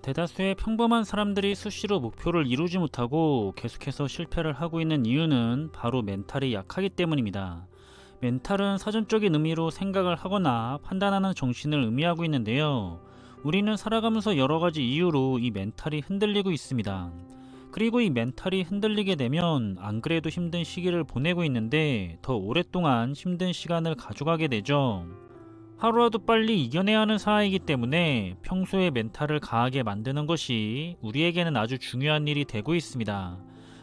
대다수의 평범한 사람들이 수시로 목표를 이루지 못하고 계속해서 실패를 하고 있는 이유는 바로 멘탈이 약하기 때문입니다. 멘탈은 사전적인 의미로 생각을 하거나 판단하는 정신을 의미하고 있는데요. 우리는 살아가면서 여러 가지 이유로 이 멘탈이 흔들리고 있습니다. 그리고 이 멘탈이 흔들리게 되면 안 그래도 힘든 시기를 보내고 있는데 더 오랫동안 힘든 시간을 가져가게 되죠. 하루라도 빨리 이겨내야 하는 사항이기 때문에 평소에 멘탈을 강하게 만드는 것이 우리에게는 아주 중요한 일이 되고 있습니다.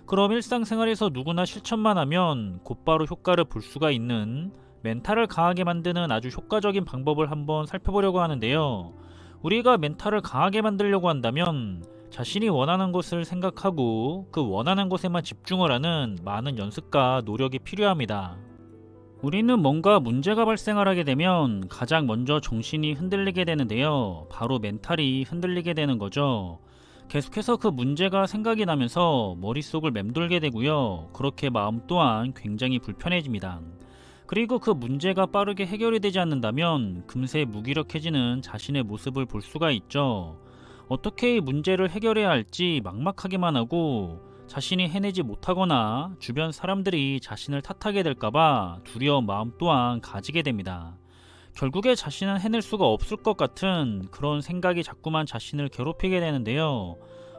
그럼 일상생활에서 누구나 실천만 하면 곧바로 효과를 볼 수가 있는 멘탈을 강하게 만드는 아주 효과적인 방법을 한번 살펴보려고 하는데요. 우리가 멘탈을 강하게 만들려고 한다면 자신이 원하는 것을 생각하고 그 원하는 것에만 집중을 하는 많은 연습과 노력이 필요합니다. 우리는 뭔가 문제가 발생을 하게 되면 가장 먼저 정신이 흔들리게 되는데요. 바로 멘탈이 흔들리게 되는 거죠. 계속해서 그 문제가 생각이 나면서 머릿속을 맴돌게 되고요. 그렇게 마음 또한 굉장히 불편해집니다. 그리고 그 문제가 빠르게 해결이 되지 않는다면 금세 무기력해지는 자신의 모습을 볼 수가 있죠. 어떻게 이 문제를 해결해야 할지 막막하기만 하고 자신이 해내지 못하거나 주변 사람들이 자신을 탓하게 될까봐 두려운 마음 또한 가지게 됩니다. 결국에 자신은 해낼 수가 없을 것 같은 그런 생각이 자꾸만 자신을 괴롭히게 되는데요.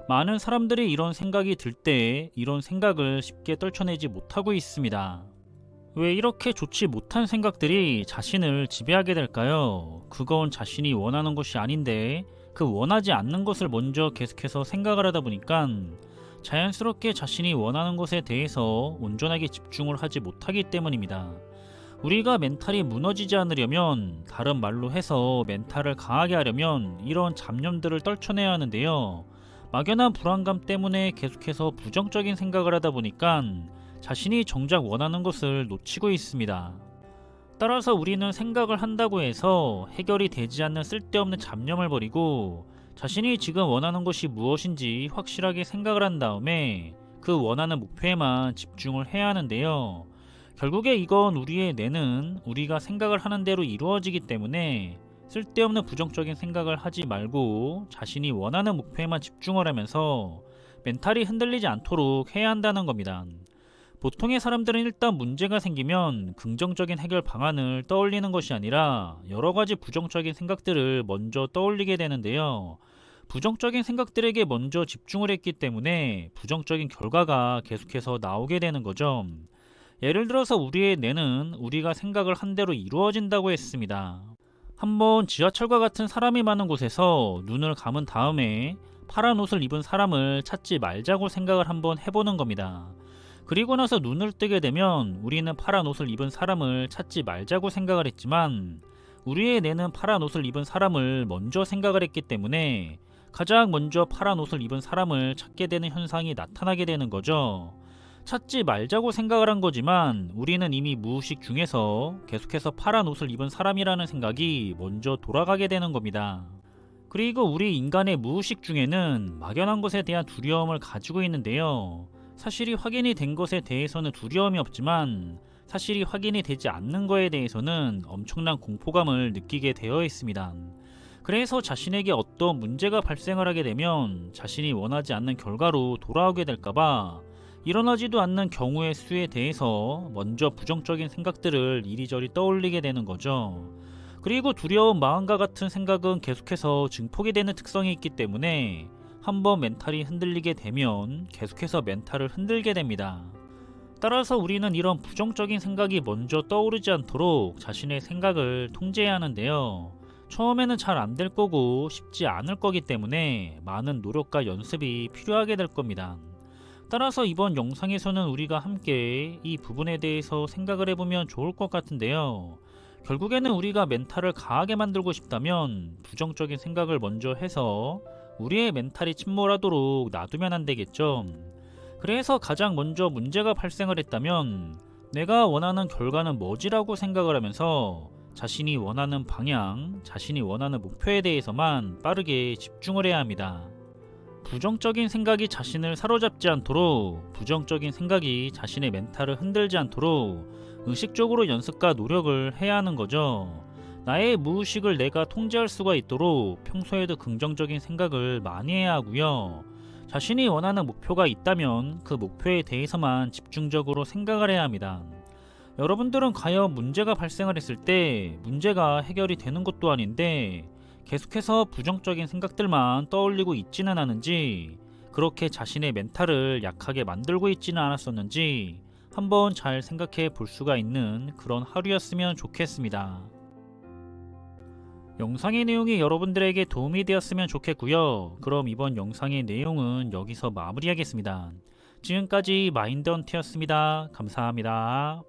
많은 사람들이 이런 생각이 들 때 이런 생각을 쉽게 떨쳐내지 못하고 있습니다. 왜 이렇게 좋지 못한 생각들이 자신을 지배하게 될까요? 그건 자신이 원하는 것이 아닌데 그 원하지 않는 것을 먼저 계속해서 생각을 하다 보니까 자연스럽게 자신이 원하는 것에 대해서 온전하게 집중을 하지 못하기 때문입니다. 우리가 멘탈이 무너지지 않으려면, 다른 말로 해서 멘탈을 강하게 하려면 이런 잡념들을 떨쳐내야 하는데요. 막연한 불안감 때문에 계속해서 부정적인 생각을 하다 보니까 자신이 정작 원하는 것을 놓치고 있습니다. 따라서 우리는 생각을 한다고 해서 해결이 되지 않는 쓸데없는 잡념을 버리고 자신이 지금 원하는 것이 무엇인지 확실하게 생각을 한 다음에 그 원하는 목표에만 집중을 해야 하는데요. 결국에 이건 우리의 뇌는 우리가 생각을 하는 대로 이루어지기 때문에 쓸데없는 부정적인 생각을 하지 말고 자신이 원하는 목표에만 집중을 하면서 멘탈이 흔들리지 않도록 해야 한다는 겁니다. 보통의 사람들은 일단 문제가 생기면 긍정적인 해결 방안을 떠올리는 것이 아니라 여러 가지 부정적인 생각들을 먼저 떠올리게 되는데요. 부정적인 생각들에게 먼저 집중을 했기 때문에 부정적인 결과가 계속해서 나오게 되는 거죠. 예를 들어서 우리의 뇌는 우리가 생각을 한 대로 이루어진다고 했습니다. 한번 지하철과 같은 사람이 많은 곳에서 눈을 감은 다음에 파란 옷을 입은 사람을 찾지 말자고 생각을 한번 해보는 겁니다. 그리고 나서 눈을 뜨게 되면 우리는 파란 옷을 입은 사람을 찾지 말자고 생각을 했지만 우리의 뇌는 파란 옷을 입은 사람을 먼저 생각을 했기 때문에 가장 먼저 파란 옷을 입은 사람을 찾게 되는 현상이 나타나게 되는 거죠. 찾지 말자고 생각을 한 거지만 우리는 이미 무의식 중에서 계속해서 파란 옷을 입은 사람이라는 생각이 먼저 돌아가게 되는 겁니다. 그리고 우리 인간의 무의식 중에는 막연한 것에 대한 두려움을 가지고 있는데요. 사실이 확인이 된 것에 대해서는 두려움이 없지만 사실이 확인이 되지 않는 것에 대해서는 엄청난 공포감을 느끼게 되어 있습니다. 그래서 자신에게 어떤 문제가 발생을 하게 되면 자신이 원하지 않는 결과로 돌아오게 될까봐 일어나지도 않는 경우의 수에 대해서 먼저 부정적인 생각들을 이리저리 떠올리게 되는 거죠. 그리고 두려운 마음과 같은 생각은 계속해서 증폭이 되는 특성이 있기 때문에 한번 멘탈이 흔들리게 되면 계속해서 멘탈을 흔들게 됩니다. 따라서 우리는 이런 부정적인 생각이 먼저 떠오르지 않도록 자신의 생각을 통제해야 하는데요. 처음에는 잘 안 될 거고 쉽지 않을 거기 때문에 많은 노력과 연습이 필요하게 될 겁니다. 따라서 이번 영상에서는 우리가 함께 이 부분에 대해서 생각을 해보면 좋을 것 같은데요. 결국에는 우리가 멘탈을 강하게 만들고 싶다면 부정적인 생각을 먼저 해서 우리의 멘탈이 침몰하도록 놔두면 안 되겠죠. 그래서 가장 먼저 문제가 발생을 했다면 내가 원하는 결과는 뭐지라고 생각을 하면서 자신이 원하는 방향, 자신이 원하는 목표에 대해서만 빠르게 집중을 해야 합니다. 부정적인 생각이 자신을 사로잡지 않도록, 부정적인 생각이 자신의 멘탈을 흔들지 않도록 의식적으로 연습과 노력을 해야 하는 거죠. 나의 무의식을 내가 통제할 수가 있도록 평소에도 긍정적인 생각을 많이 해야 하고요. 자신이 원하는 목표가 있다면 그 목표에 대해서만 집중적으로 생각을 해야 합니다. 여러분들은 과연 문제가 발생을 했을 때 문제가 해결이 되는 것도 아닌데 계속해서 부정적인 생각들만 떠올리고 있지는 않은지, 그렇게 자신의 멘탈을 약하게 만들고 있지는 않았었는지 한번 잘 생각해 볼 수가 있는 그런 하루였으면 좋겠습니다. 영상의 내용이 여러분들에게 도움이 되었으면 좋겠고요. 그럼 이번 영상의 내용은 여기서 마무리하겠습니다. 지금까지 마인드헌트였습니다. 감사합니다.